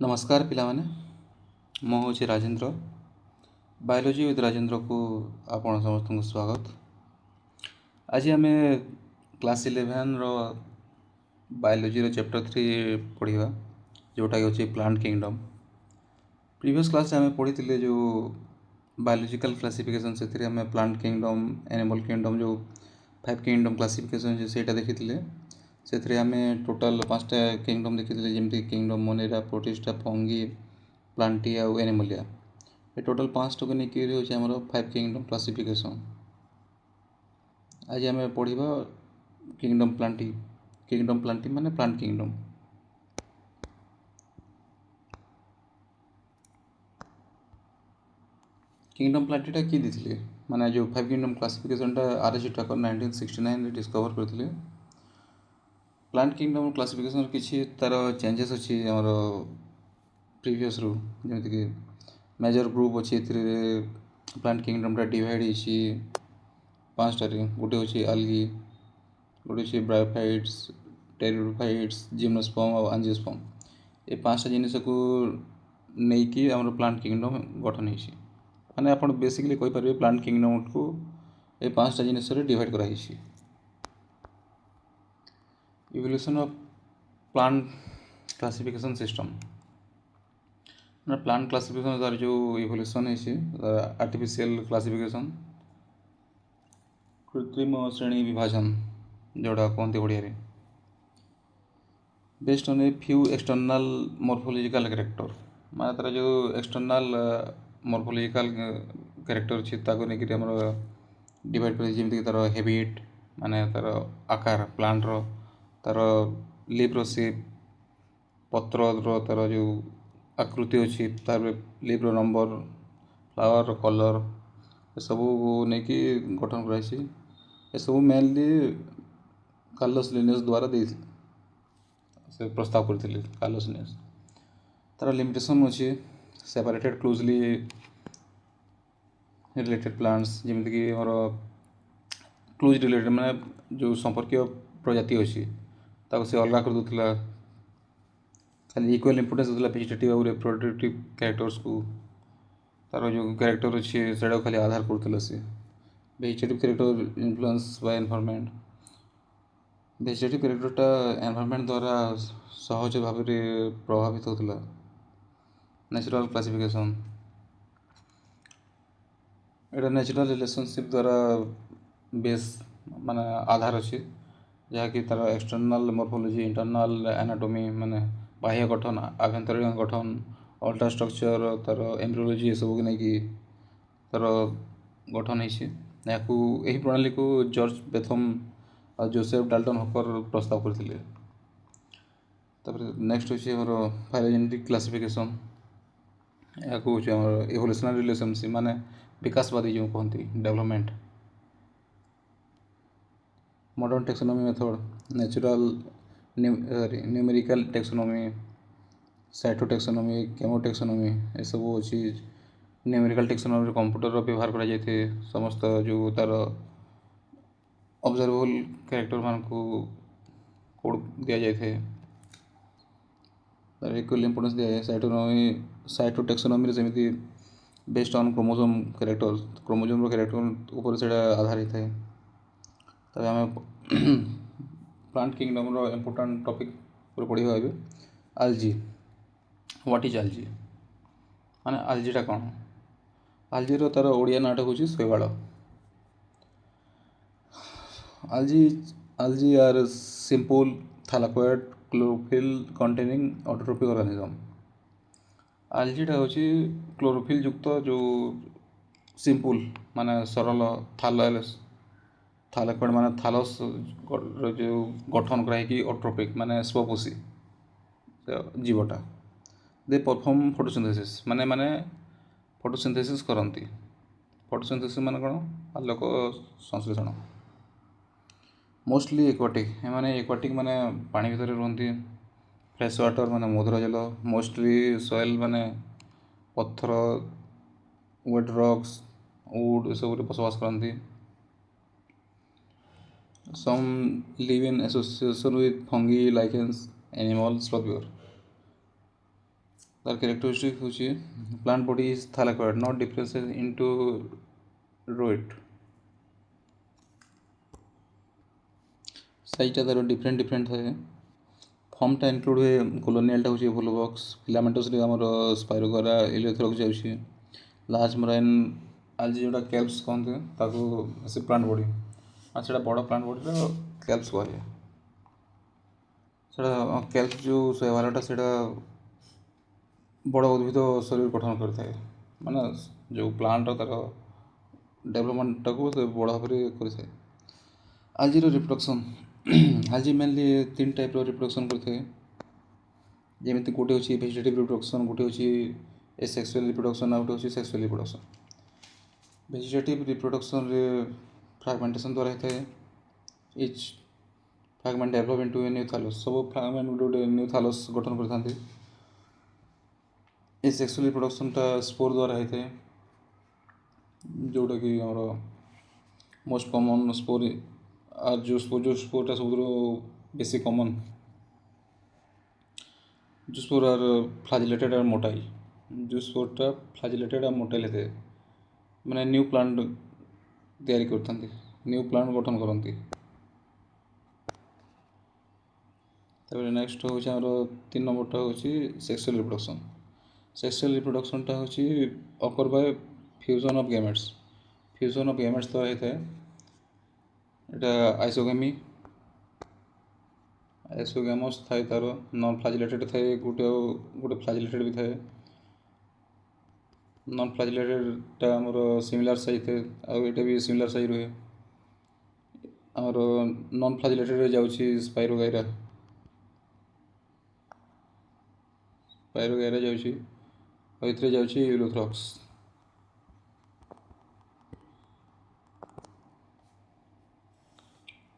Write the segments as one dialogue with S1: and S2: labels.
S1: नमस्कार पिलामाने मु हूँ राजेन्द्र बायोलोजी विथ राजेन्द्र को आपण समस्त स्वागत। आज आम क्लास 11 रो बायोलोजी रो चैप्टर 3 पढ़ा जोटा कि होची प्लांट किंगडम। प्रीवियस क्लास आम पढ़ी जो बायोलॉजिकल क्लासिफिकेशन से आम प्लांट किंगडम एनिमल किंगडम जो 5 किंगडम क्लासिफिकेशन से देखी से आम टोटाल 5टा किंगडम देखी जमी kingdom Monera protista fungi Plantae आउ एनिमलिया ये टोटाल 5टा को लेकिन हूँ आम 5 किंगडम क्लासिफिकेशन। आज आम पढ़ा किंगडम प्लांटी माने प्लांट किंगडम। किंगडम प्लांटीटा किए देते माने जो 5 किंगडम क्लासिफिकेशनटा R.H. टकर 1969 डिस्कवर करते। प्लांट किंगडम क्लासिफिकेशन किसी तार चेंजेस अच्छी आमर प्रीवियस रु जमीक मेजर ग्रुप अच्छी प्लांट किंगडमटा डिवाइड होती 5टारे गोटे हूँ आल्गी गोटे हूँ ब्रायोफाइट्स टेरिडोफाइट्स जिम्नोस्पर्म और एंजियोस्पर्म ये 5टा जिनिस को लेकिन आम प्लांट किंगडम गठन होती माने आप बेसिकली कहींपारे प्लांट किंगडम को ये 5टा जिनिस डिवाइड कराई। Evolution of plant classification system plant classification तार जो इवोल्यूशन है आर्टिफिशियल क्लासिफिकेशन कृत्रिम श्रेणी विभाजन जोड़ा कहते ओडिया रे based on a few external morphological character माने तार जो एक्सटर्नल मॉर्फोलॉजिकल कैरेक्टर अच्छी ताको लेकिन आम डिवाइड कर जमीक तार हैबिट माने तार आकार प्लांट रो तार लीव्र शेप पत्र तार जो आकृति अच्छी तार लीव्र नंबर फ्लावर कलर ये सब नहीं गठन कराई ये सब मेनली कार्लोस लिनेस द्वारा दे से प्रस्ताव करते कार्लोस लिनेस। तार लिमिटेशन अच्छी सेपरेटेड क्लोजली रिलेटेड प्लांट्स जमीक आमर क्लोज रिलेटेड माने जो संपर्क प्रजाति अच्छी ताको से अलग कर दूसरा खाली इक्वल इंपोर्टेंस होता वेजिटेटिव और रिप्रोडक्टिव कैरेक्टर्स को तार जो कैरेक्टर अच्छे से खाली आधार करूला सी vegetative character influence by environment vegetative कैरेक्टरटा एनवायरनमेंट द्वारा सहज भाव प्रभावित होता। नेचुरल क्लासिफिकेशन एटा नेचुरल रिलेशनशिप द्वारा बेस माने आधार अच्छी जहाँकि तार एक्सटर्नल मॉर्फोलॉजी इंटरनल एनाटॉमी माने बाह्य गठन आभ्यंतरीण गठन अल्ट्रा स्ट्रक्चर तार एम्ब्रियोलॉजी ये सब नहीं तार गठन यही प्रणाली को जॉर्ज बेथम और जोसेफ डाल्टन हकर प्रस्ताव करते। नेक्स्ट हूँ आम फाइलोजेनेटिक क्लासिफिकेशन या हूँ आम इवोल्यूशनरी रिलेशनशिप माने विकासवादी जो कहते development modern taxonomy method natural numerical taxonomy cytotaxonomy chemotaxonomy ये सब अच्छी न्यूमेरिकल टेक्सोनॉमी कंप्यूटर व्यवहार कराए समस्त जो तार ऑब्जर्वेबल कैरेक्टर मान को कोड दिया जाए तार इक्वल इंपोर्टेंस दिया जाए। साइटोटेक्सोनॉमी जमी बेस्ड ऑन क्रोमोसोम कैरेक्टर ऊपर से आधारित है। तब आम प्लांट किंगडम रो इम्पोर्टेंट टॉपिक पढ़ा ए आल्जी व्हाट इज आल्जी माने आल्जीटा कौन आल्जीर तार ओडिया नाट हूँ शैवाल। Algae are simple thalloid chlorophyll containing autotrophic organism. आल्जीटा हूँ क्लोरोफिल युक्त जो सिंपल माने सरल थैलाकोइड माने थालस जो गठन कराई ऑटोट्रोपिक माने स्वपोषी जीवटा दे परफॉर्म फोटोसिंथेसिस माने फोटोसिंथेसिस करती फोटोसिंथेसिस माने कौन आलोक संश्लेषण मोस्टली एक्वाटिक माने एक्वाटिक माने पानी भितर रुहती फ्रेश वाटर माने मधुर जल मोस्टली सॉइल माने पत्थर वेट रॉक्स वुड सब बसवास करती। Some live in association with fungi, lichens, animals, sloth bear. ତାର କ୍ୟାରେକ୍ଟରିଷ୍ଟିକ୍ ହେଉଛି plant body is thalloid not differentiate into root. ସାଇଜ୍ଟା ତାର ଡିଫରେଣ୍ଟ ଥାଏ। ଫର୍ମଟା ଇନକ୍ଲୁଡ୍ ହୁଏ କୋଲୋନିଆଲଟା ହେଉଛି ଭୋଲବକ୍ସ, ଫିଲାମେଣ୍ଟୋସରେ ଆମର ସ୍ପାଇରୋଗାରା ଇଲିଓଥ୍ରକ୍ସ ଯାଉଛି, ଲାର୍ଜ ମରାଇନ୍ ଆଲଜି ଯେଉଁଟା କ୍ୟାଲ୍ପସ୍ କହନ୍ତି ତାକୁ ସେ ପ୍ଲାଣ୍ଟ ବଡି, ଆଉ ସେଇଟା ବଡ଼ ପ୍ଲାଣ୍ଟ ବଡ଼ିର କ୍ୟାଲ୍ପସ୍ କୁହାଯାଏ। ସେଇଟା କ୍ୟାଲ୍ପସ୍ ଯେଉଁ ଶୈବାଲଟା ସେଇଟା ବଡ଼ ଉଦ୍ଭିଦ ଶରୀର ଗଠନ କରିଥାଏ, ମାନେ ଯେଉଁ ପ୍ଲାଣ୍ଟର ତାର ଡେଭଲପମେଣ୍ଟଟାକୁ ସେ ବଡ଼ ଭାବରେ କରିଥାଏ। ଆଲଜିର ରିପ୍ରଡକ୍ସନ୍, ଆଲଜି ମେନଲି 3 ଟାଇପ୍ର ରିପ୍ରଡକ୍ସନ୍ କରିଥାଏ। ଯେମିତି ଗୋଟେ ହେଉଛି ଭେଜିଟେଟିଭ୍ ରିପ୍ରଡକ୍ସନ୍, ଗୋଟେ ହେଉଛି ଏସେକ୍ସୁଆଲ୍ ରିପ୍ରଡକ୍ସନ୍, ଆଉ ଗୋଟେ ହେଉଛି ସେକ୍ସୁଆଲ୍ ରିପ୍ରଡକ୍ସନ୍। ଭେଜିଟେଟିଭ୍ ରିପ୍ରଡକ୍ସନ୍ରେ ଫ୍ରାଗମେଣ୍ଟେସନ୍ ଦ୍ୱାରା ହେଇଥାଏ। Each fragment develop into a new thallus, ସବୁ ଫ୍ରାଗମେଣ୍ଟ ଗୋଟେ ନ୍ୟୁ ଥାଲସ୍ ଗଠନ କରିଥାନ୍ତି। ଏ ସେକ୍ସୁଆଲ୍ ରିପ୍ରଡକ୍ସନ୍ଟା ସ୍ପୋର୍ ଦ୍ୱାରା ହେଇଥାଏ, ଯେଉଁଟାକି ଆମର ମୋଷ୍ଟ କମନ୍ ସ୍ପୋର୍, আর ଯେଉଁ ସ୍ପୋର୍ଟା ସବୁଥିରୁ ବେଶୀ କମନ୍, ଯେଉଁ ସ୍ପୋର୍ ଆର୍ ଫ୍ଲାଜିଲେଟେଡ୍ ଆର୍ ମୋଟାଇଲ୍, ଯେଉଁ ସ୍ପୋର୍ଟା ଫ୍ଲାଜିଲେଟେଡ୍ ଆଉ ମୋଟାଇଲ୍ ହେଇଥାଏ, ମାନେ ନ୍ୟୁ ପ୍ଲାଣ୍ଟ ତିଆରି କରିଥାନ୍ତି, ନ୍ୟୁ ପ୍ଲାଣ୍ଟ ଗଠନ କରନ୍ତି। ତାପରେ ନେକ୍ସଟ ହେଉଛି ଆମର 3 ନମ୍ବରଟା ହେଉଛି ସେକ୍ସୁଆଲ୍ ରିପ୍ରଡକ୍ସନ୍। ସେକ୍ସୁଆଲ୍ ରିପ୍ରଡକ୍ସନ୍ଟା ହେଉଛି occur by fusion of gametes, fusion of gametes ଦ୍ୱାରା ହେଇଥାଏ। এটা ଆଇସୋଗେମସ୍ ଥାଏ, ତାର ନନ୍ ଫ୍ଲାଜିଲେଟେଡ୍ ଥାଏ, ଗୋଟେ ଫ୍ଲାଜିଲେଟେଡ୍ ବି ଥାଏ। ନନ୍ ଫ୍ଲାଜିଲେଟେଡ୍ଟା ଆମର ସିମିଲାର ସାଇଜ୍ ଥାଏ, ଆଉ ଏଇଟା ବି ସିମିଲାର ସାଇଜ୍ ରୁହେ। ଆମର ନନ୍ ଫ୍ଲାଜିଲେଟେଡ୍ରେ ଯାଉଛି ସ୍ପାଇରୋଗାଇରା ଯାଉଛି, ଆଉ ଏଥିରେ ଯାଉଛି ୟୁଲୋଥ୍ରକ୍ସ।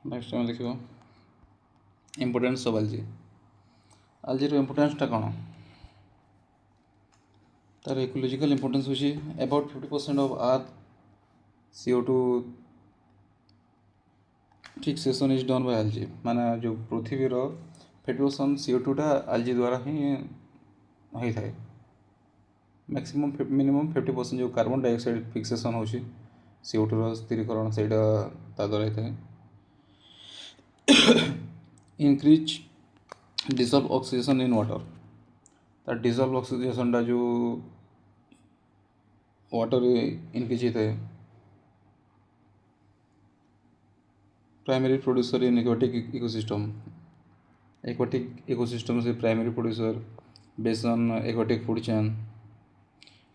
S1: ନେକ୍ସଟ ଆମେ ଦେଖିବା ଇମ୍ପୋର୍ଟାନ୍ସ ଅଫ୍ ଆଲଜି। ଆଲଜିର ଇମ୍ପୋର୍ଟାନ୍ସଟା କ'ଣ? ତାର ଇକୋଲୋଜିକାଲ୍ ଇମ୍ପୋର୍ଟାନ୍ସ ହେଉଛି about 50% of earth CO2 fixation is Don Bai algae, ମାନେ ଯେଉଁ ପୃଥିବୀର 50% CO2ଟା ଆଲଜି ଦ୍ୱାରା ହିଁ ହୋଇଥାଏ। ମ୍ୟାକ୍ସିମମ୍ ମିନିମମ୍ 50% ଯେଉଁ କାର୍ବନ୍ ଡାଇଅକ୍ସାଇଡ଼ ଫିକ୍ସେସନ୍ ହେଉଛି CO2ର ସ୍ଥିରୀକରଣ, ସେଇଟା ତା ଦ୍ୱାରା ହେଇଥାଏ। Increase dissolve oxygen in water, ତାର ଡିସଲ୍ଭ ଅକ୍ସିଜେସନ୍ଟା ଯେଉଁ ୱାଟର୍ରେ ଇନକ୍ରିଜ୍ ହେଇଥାଏ। Primary producer in aquatic ecosystem, aquatic ecosystem से primary producer based on aquatic food chain.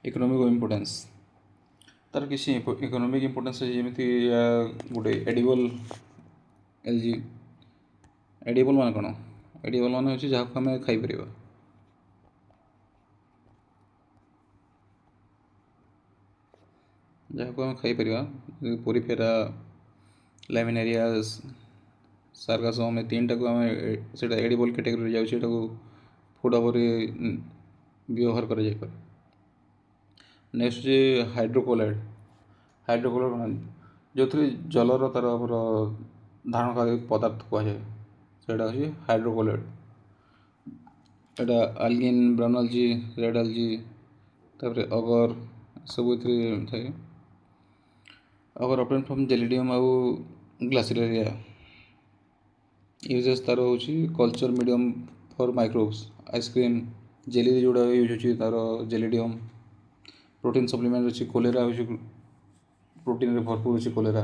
S1: Economic importance, तार किसी इकोनॉमिक इम्पोर्टेंस जमीती गोटे एडिबल एलजी, एडिबल मान कौन, एडिबल मान हूँ जहाँ आम खाईपर, जहाँ आम खाईपर पोरिफेरा, लैमिनारिया, सार्गासम, 3टा को आम से एडिबल कैटेगरी जाऊँ, फूड भाव व्यवहार कर। नेक्स्ट हाइड्रोकोलाइड, हाइड्रोकोलाइड कौन जो जलर तार धारणकारी पदार्थ कहुए से हाइड्रोकोलाइड। एटा आल्गिन, ब्राउन आल्जी, रेड आल्जी, तापर अगर सब थाए। अगर ऑप्टेन फ्रॉम जेलिडियम आउ ग्लासिलेरिया, यूजेस तार हूँ culture medium for microbes, ice cream jelly जोड़ा यूज हो तार जेलिडियम। प्रोटीन सप्लीमेंट अच्छी कोलेरा हूँ प्रोटीन भरपूर अच्छी, कोलेरा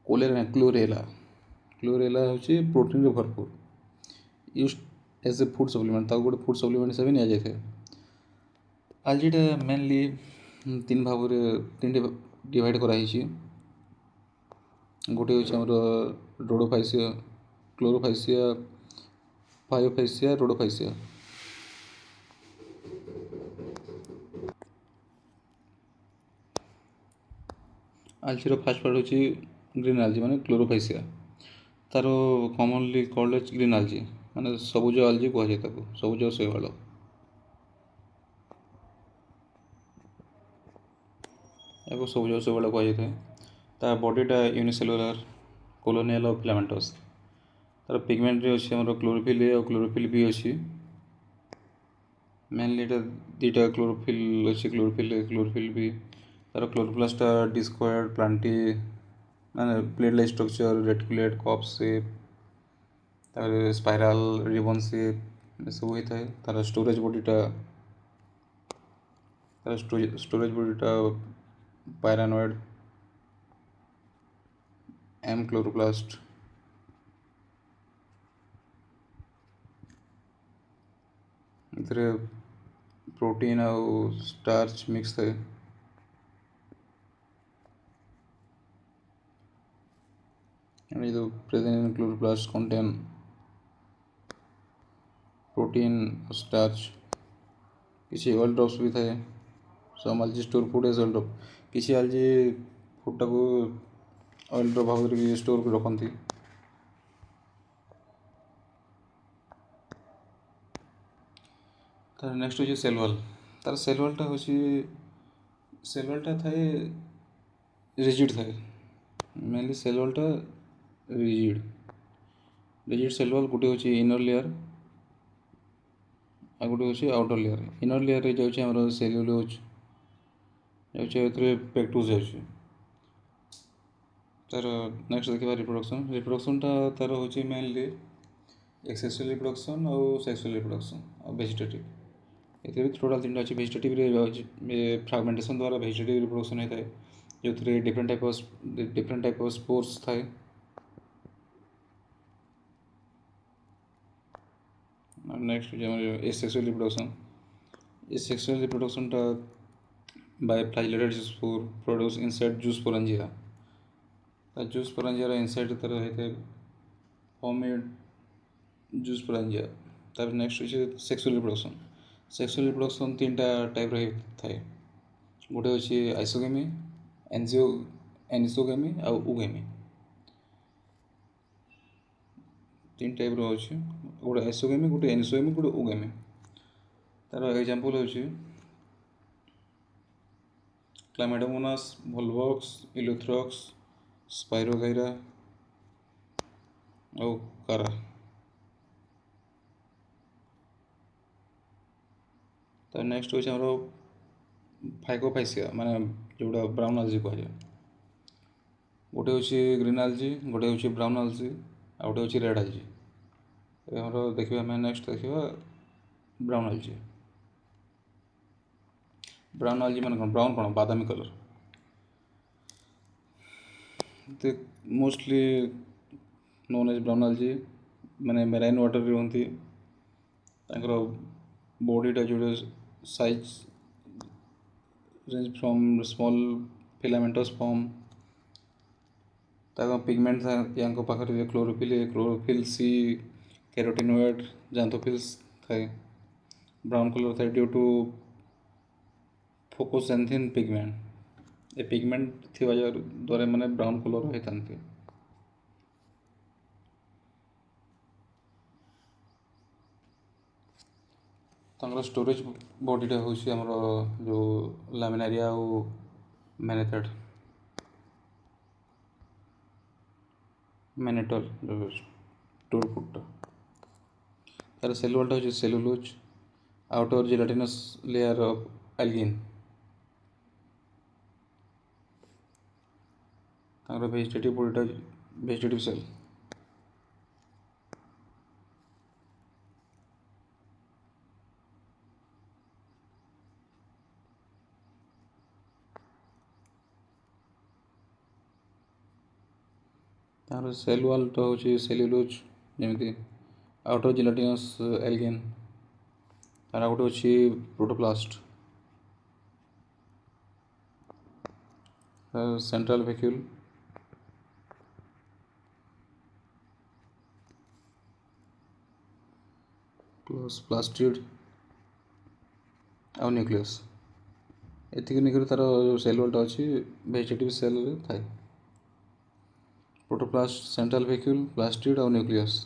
S1: क्लोरेला, क्लोरेला हूँ प्रोटीन भरपूर, use as a food supplement, गोटे फूड सप्लीमेंट हिसाब से नि जाए। आलजीटा मेनली 3 भाग डिवाइड कराई, गोटे हूँ रोडोफाइसिया, क्लोरोफाइसिया, फायोफाइसिया, रोडोफाइसिया। आलजीर फास्ट पार्ट हूँ ग्रीन आलजी माने क्लोरोफाइसिया, तार कॉमनली कॉल्ड एज ग्रीन आलजी, माने सबुज आलजी कहुए, सबुज शैवाल। या सबुज शैवाल कहुए। तार बॉडीटा यूनिसेलुलर, कोलोनियल और फिलामेंटस। तार पिगमेंट अच्छे क्लोरोफिल ए और क्लोरोफिल बी अच्छी। मेनली এটা দুইটা ক্লোরোফিল ଅଛି, ক্লোরোফিল ବି ତାର କ୍ଲୋରୋପ୍ଲାଷ୍ଟଟା ଡିସ୍କଏଡ୍ ପ୍ଲାଣ୍ଟି ମାନେ plate like structure, reticulate, cup shape, ତାପରେ ସ୍ପାଇରାଲ୍, ରିବନ୍ ସେପ୍ ଏସବୁ ହୋଇଥାଏ। ତାର ଷ୍ଟୋରେଜ୍ ବଡ଼ିଟା ପାଇରାନଏଡ୍ एम क्लोरोप्लास्ट। ଏଥିରେ ପ୍ରୋଟିନ୍ ଆଉ ଷ୍ଟାର୍ଚ ମିକ୍ସ ଥାଏ। and the present in chloroplast contain protein starch, କିଛି ଅଏଲ୍ ଡ୍ରପ୍ସ ବି ଥାଏ। Some algae store food as oil drop, କିଛି ଆଲଜି ଫୁଡ଼ଟାକୁ ଅଏଲ୍ ଡ୍ରପ୍ ଭାବରେ ବି ଷ୍ଟୋର୍ କରି ରଖନ୍ତି। ତାର ନେକ୍ସଟ ହେଉଛି ସେଲ୍ ୱାଲ୍। ତାର ସେଲ୍ ୱାଲ୍ଟା ଥାଏ ରିଜିଡ୍ ଥାଏ। ମେନଲି ସେଲ୍ ୱାଲ୍ଟା ରିଜିଡ୍ ସେଲ୍ ୱାଲ୍ ଗୋଟେ ହେଉଛି ଇନର୍ ଲେୟାର୍ ଆଉ ଗୋଟେ ହେଉଛି ଆଉଟର୍ ଲେୟାର୍। ଇନର୍ ଲେୟାର୍ରେ ଯାଉଛି ଆମର ସେଲ୍ୟୁଲୋଜ୍ ଯାଉଛି, ଏଥିରେ ପେକ୍ଟୋଜ୍ ଯାଉଛି। ତାର ନେକ୍ସଟ ଦେଖିବା ରିପ୍ରଡକ୍ସନ୍ଟା ତାର ହେଉଛି ମେନଲି ଏକ୍ସେସୁଆଲ୍ ରିପ୍ରଡକ୍ସନ୍ ଆଉ ସେକ୍ସୁଆଲ୍ ରିପ୍ରଡକ୍ସନ୍ ଆଉ ଭେଜିଟେଟିଭ୍। ଏଥିରେ ବି ଟୋଟାଲ୍ ତିନିଟା ଅଛି। ଭେଜିଟେଟିଭ୍ରେ ଫ୍ରାଗମେଣ୍ଟେସନ୍ ଦ୍ୱାରା ଭେଜିଟେଟିଭ୍ ରିପ୍ରଡକ୍ସନ୍ ହୋଇଥାଏ, ଯେଉଁଥିରେ ଡିଫରେଣ୍ଟ ଟାଇପ୍ ଅଫ୍ ସ୍ପୋର୍ସ ଥାଏ। ନେକ୍ସଟ ହେଉଛି ଆମର ଏସେକ୍ସୁଆଲ୍ ରିପ୍ରଡକ୍ସନ୍ଟା ବାଇ ଫ୍ଲାଜେଲେଟେଡ୍ ସ୍ପୋର୍ ପ୍ରୋଡ୍ୟୁସ୍ ଇନସାଇଡ୍ ଜୁସ୍ପୋରାଞ୍ଜିଆ। ଜୁସ୍ପୋରାଞ୍ଜିଆର ଇନସାଇଡ୍ ତାର ହୋଇଥାଏ ହୋମମେଡ୍ ଜୁସ୍ପୋରାଞ୍ଜିଆ। ତାପରେ ନେକ୍ସଟ ହେଉଛି ସେକ୍ସୁଆଲ୍ ରିପ୍ରଡକ୍ସନ୍ ତିନିଟା ଟାଇପ୍ର ହେଇଥାଏ। ଗୋଟେ ହେଉଛି ଆଇସୋଗେମି, ଏନିସୋଗେମି ଆଉ ଉଗେମି। ତିନି ଟାଇପ୍ର ଅଛି, ଗୋଟେ ଆଇସୋଗେମି, ଗୋଟେ ଏନିସୋଗେମି, ଗୋଟେ ଉଗେମି। ତାର ଏକ୍ଜାମ୍ପଲ୍ ହେଉଛି କ୍ଲାମାଇଡୋମୋନାସ୍, ଭୋଲଭକ୍ସ, ଇଲୋଥ୍ରକ୍ସ, ସ୍ପାଇରୋଗାଇରା ଆଉ କାରା। ତାର ନେକ୍ସଟ ହେଉଛି ଆମର ଫାଇକୋଫାଇସିଆ, ମାନେ ଯେଉଁଟା ବ୍ରାଉନ୍ ଆଲଜି କୁହାଯାଏ। ଗୋଟେ ହେଉଛି ଗ୍ରୀନ୍ ଆଲଜି, ଗୋଟେ ହେଉଛି ବ୍ରାଉନ୍ ଆଲଜି ଆଉ ଗୋଟେ ହେଉଛି ରେଡ୍ ଆଲଜି। ଏବେ ଆମର ଦେଖିବା ଆମେ ନେକ୍ସଟ ଦେଖିବା ବ୍ରାଉନ୍ ଆଲଜି। ବ୍ରାଉନ୍ ଆଲଜି ମାନେ କ'ଣ? ବ୍ରାଉନ୍ କ'ଣ? ବାଦାମୀ colour. Mostly known as brown algae, ମାନେ ମେରାଇନ୍ ୱାଟର୍ରେ ରୁହନ୍ତି। ତାଙ୍କର ବଡ଼ିଟା ଯେଉଁଟା size range from small filamentous form. ତାଙ୍କ ପିଗମେଣ୍ଟ ୟାଙ୍କ ପାଖରେ କ୍ଲୋରୋଫିଲ୍ ସି, କ୍ୟାରୋଟିନଏଡ୍, ଜାନ୍ଥୋଫିଲ୍ସ ଥାଏ। ବ୍ରାଉନ୍ କଲର୍ ଥାଏ ଡ୍ୟୁ ଟୁ ଫୋକୋସେନ୍ଥିନ୍ ପିଗମେଣ୍ଟ। ଏ ପିଗମେଣ୍ଟ ଥିବା ଦ୍ୱାରା ମାନେ ବ୍ରାଉନ୍ କଲର୍ ହୋଇଥାନ୍ତି। ତାଙ୍କର ଷ୍ଟୋରେଜ୍ ବଡ଼ିଟା ହେଉଛି ଆମର ଯେଉଁ ଲାମିନାରିଆ ଆଉ ମ୍ୟାନେଟଲ୍ ଷ୍ଟୋର୍ ଫୁଡ଼୍ଟା। ତାର ସେଲ୍ ୱାଲ୍ଟା ହେଉଛି ସେଲୁଲୋଜ୍, ଆଉଟର୍ ଜେଲାଟିନସ୍ ଲେୟାର୍ ଅଫ୍ ଆଲଗିନ୍। ତାଙ୍କର ଭେଜିଟେଟିଭ୍ ବଡ଼ିଟା ଭେଜିଟେଟିଭ୍ ସେଲ୍। ତାର ସେଲ୍ ୱାଲ୍ଟା ହେଉଛି ସେଲ୍ୟୁଲୋଜ୍, ଯେମିତି ଆଉଟର୍ ଜେଲାଟିନସ୍ ଆଲଗିନ୍। ତାର ଗୋଟେ ଅଛି ପ୍ରୋଟୋପ୍ଲାଷ୍ଟ। ସେଣ୍ଟ୍ରାଲ୍ ଭ୍ୟାକ୍ୟୁଲ୍, ପ୍ଲସ୍ ପ୍ଲାଷ୍ଟିଡ୍ ଆଉ ନ୍ୟୁକ୍ଲିୟସ୍। ଏତିକି ନେଇକରି ତାର ସେଲ୍ ୱାଲ୍ଟା ଅଛି ଭେଜିଟେଟିଭ୍ ସେଲ୍ରେ ଥାଏ। ପ୍ରୋଟୋପ୍ଲାଷ୍ଟ, ସେଣ୍ଟ୍ରାଲ୍ ଭ୍ୟାକ୍ୟୁଲ୍, ପ୍ଲାଷ୍ଟିଡ୍ ଆଉ ନ୍ୟୁକ୍ଲିୟସ୍।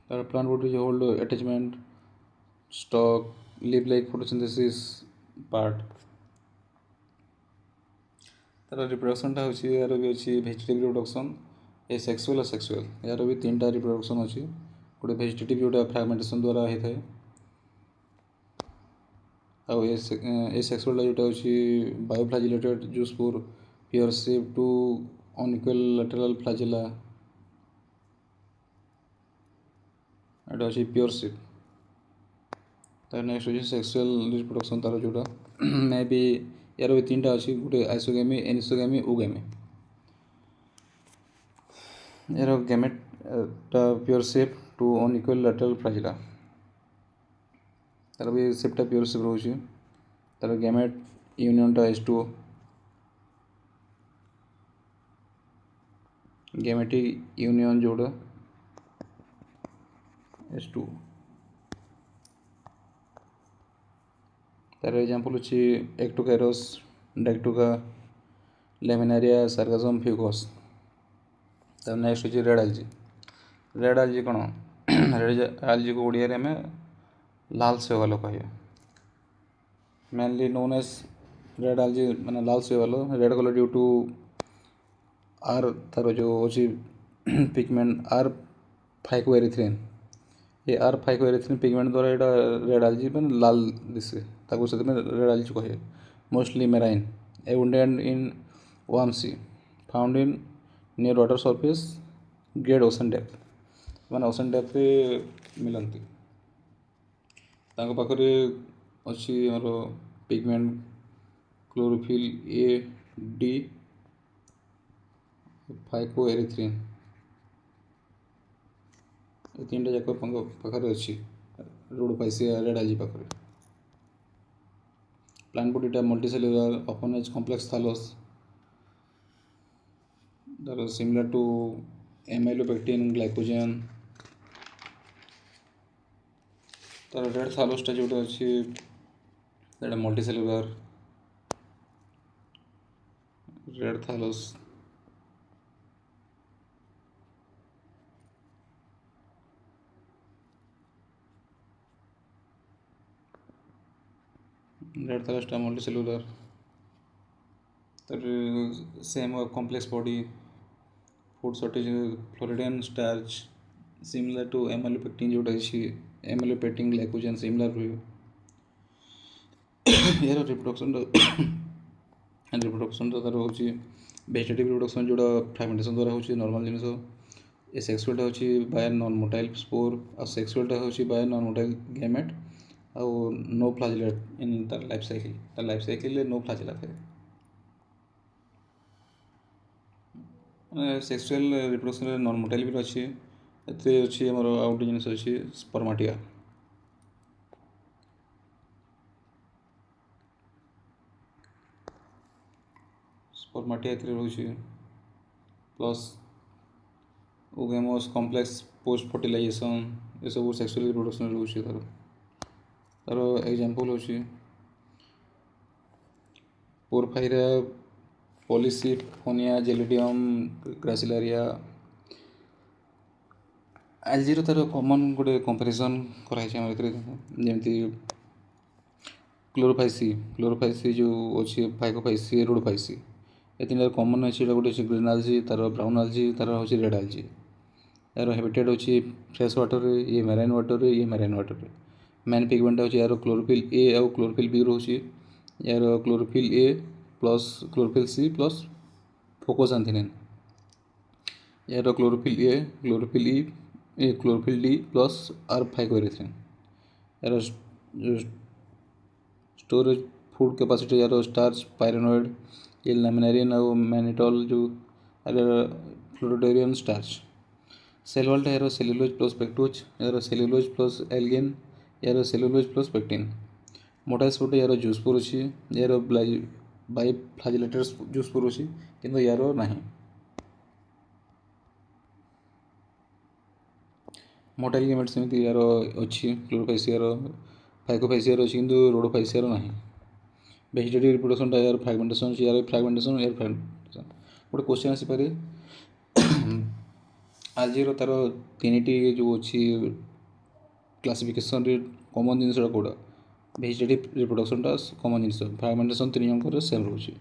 S1: ତାର plant body hold attachment, stock, leave like photosynthesis part. ତାର ରିପ୍ରଡକ୍ସନ୍ଟା ହେଉଛି, ଏହାର ବି ଅଛି ଭେଜିଟେଟିଭ୍ ରିପ୍ରଡକ୍ସନ୍ ए सेक्सुअल सेक्सुअल यार भी 3टा रिप्रोडक्शन अच्छी गोटे भेजिटेटिव जोटा फ्रागमेंटेशन द्वारा होता है आउ ए सेक्सुअल जोटा अच्छी बायोफ्लाजिलेटेड जो spore pear shape two unequal lateral flagella एटा अच्छी पियर शेप तार नेक्स्ट अच्छे सेक्सुअल रिप्रोडक्शन तार जोटा मे भी यार भी 3टा अच्छी गोटे आइसोगेमी एनिसोगेमी ओगेमी यार gamete pear shape two unequal lateral flagella तार भी शेपटा प्योर शेप रोचे तार गैमेट यूनियनटा H2O गैमेटिक यूनियन जोड़ा H2O तार एग्जांपल अच्छी एक्टोकैरस डाक्टोका लेमिनारिया सार्गासम फ्यूकस तार नेक्स्ट अच्छी रेड आलजी कौन रेड आलजी को ओडिया में लाल शैवाल कहे mainly known as red algae मैंने लाल शैवाल रेड कलर ड्यू टू आर तार जो अच्छी पिगमेंट आर फाइकोएरिथ्रिन ये आर फाइकोएरिथ्रिन पिगमेंट द्वारा यहाँ रेड आलजी मैंने लाल दिसे ताको से रेड आलजी कहे mostly marine abundant in warm sea found in near water surface grade ocean depth मैंने ओशन डेप्थ मिलती पाखे अच्छी आमर pigment chlorophyll a d phycoerythrin ये 3टा जाक पाखे अच्छी रोडोफाइसिया रेड आलजी पाखे प्लांट बॉडीटा multicellular open as complex thallus that is similar to amylopectin glycogen तार रेड थालोसटा जोटा अच्छी that multicellular red thallus red थालोसटा मल्टीसेल्युलर तार same complex body food shortage floridean starch similar to amylopectin जोटा अच्छी एमाइलोपेक्टिन ग्लाइकोजेन सिमिलर हुए यार रिप्रोडक्शन तार हूँ वेजिटेटिव रिप्रोडक्शन जोड़ा फ्रागमेंटेशन द्वारा हूँ नॉर्मल जिनस ए सेक्सुअलटा हूँ बाय नॉन मोटाइल स्पोर आ सेक्सुअलटा हूँ बाय नॉन मोटाइल गैमेट आउ नो फ्लाजिलेट इन तार लाइफ साइकिल नो फ्लाजिला थाए सेक्सुअल रिप्रोडक्शन नॉन मोटाइल भी अच्छी अच्छी आमर आउ गोटे जिन अच्छी स्पर्माटिया रोचे प्लस ओगेमस कॉम्प्लेक्स पोस्ट फर्टिलाइजेशन ये सब सेक्सुअल रिप्रोडक्शन रोचे तार एग्जांपल होची पोरफायरा पॉलीसिफोनिया जेलिडियम ग्रासिलारिया आलजीर तार कॉमन गोटे कंपैरिजन कराई जमी क्लोरोफाइसी जो अच्छी फाइकोफाइसी रोडोफाइसी ये 3टा कॉमन अच्छी गोटे अच्छी ग्रीन आलजी तार ब्राउन आलजी तार हूँ रेड आलजी यार हैबिटेट अच्छी फ्रेश वाटर ये मेराइन वाटर मेन पिगमेंट हूँ यार क्लोरोफिल ए आउ क्लोरोफिल बी रोचे यार chlorophyll a plus chlorophyll c plus fucoxanthin यार chlorophyll e chlorophyll d plus r phycoerythrin यार स्टोरेज फूड कैपेसिटी यार स्टार्च पायरेनोइड ये लैमिनारिन और मैनिटॉल जो फ्लोरोडेरियन स्टार्च सेल वालटा यार सेल्युलोज प्लस पेक्टोज यार सेल्युलोज प्लस एल्गिन यार सेल्युलोज प्लस पेक्टिन मोटा स्पोर्ट यार जूसपुर अच्छी यार बाई फ्लाजिलेटेड जूसपुर अच्छी किंतु यार नहीं मोटाइल गैमेट सेमती यार अच्छी क्लोरोफाइसियार फाइकोफाइसियार अच्छी किंतु रोडोफाइसियार नहीं वेजिटेटिव रिप्रोडक्शन यार फ्रागमेंटेशन गोटे क्वेश्चन आसीपे आलजीर तार 3टी जो अच्छी क्लासिफिकेशन कॉमन जिनसा कौटा वेजिटेटिव रिप्रोडक्शनटा कॉमन जिनस फ्रागमेंटेशन 3 जन सेम रोचे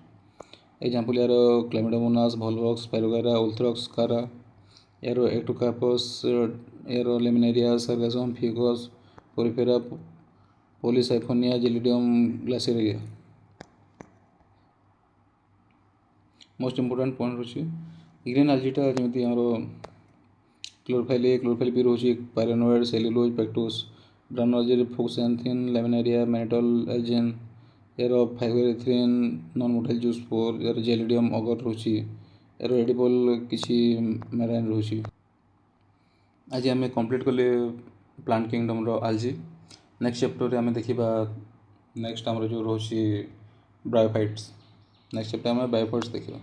S1: एग्जांपल यार क्लैमिडोमोनास भोलवॉक्स पायरोगारा ओर्थोडॉक्स कारा यार एटोकार्पस, यार Laminaria, Sargassum, Fucus, Porphyra, Polysiphonia, Gelidium Gracilaria. Most important point रोचे ग्रीन आलजीटा जमी आम क्लोरोफाइल ए, क्लोरोफाइल बी रोचे pyrenoid, cellulose, pectose, brown algae fucoxanthin, laminarin, mannitol algin, यार फाइबरेथ्रिन, नॉन मोटाइल जूस फोर, यार जेलिडियम अगर रोचे, यार एडिबल किसी मेराइन रोचे। आज आम कंप्लीट कले प्लांट किंगडम रो आलजी। नेक्स्ट चैप्टर रे आम देखा नेक्स्ट आमर जो रोचे ब्रायोफाइट्स। नेक्स्ट चैप्टर आम बायोफाइट्स देखा।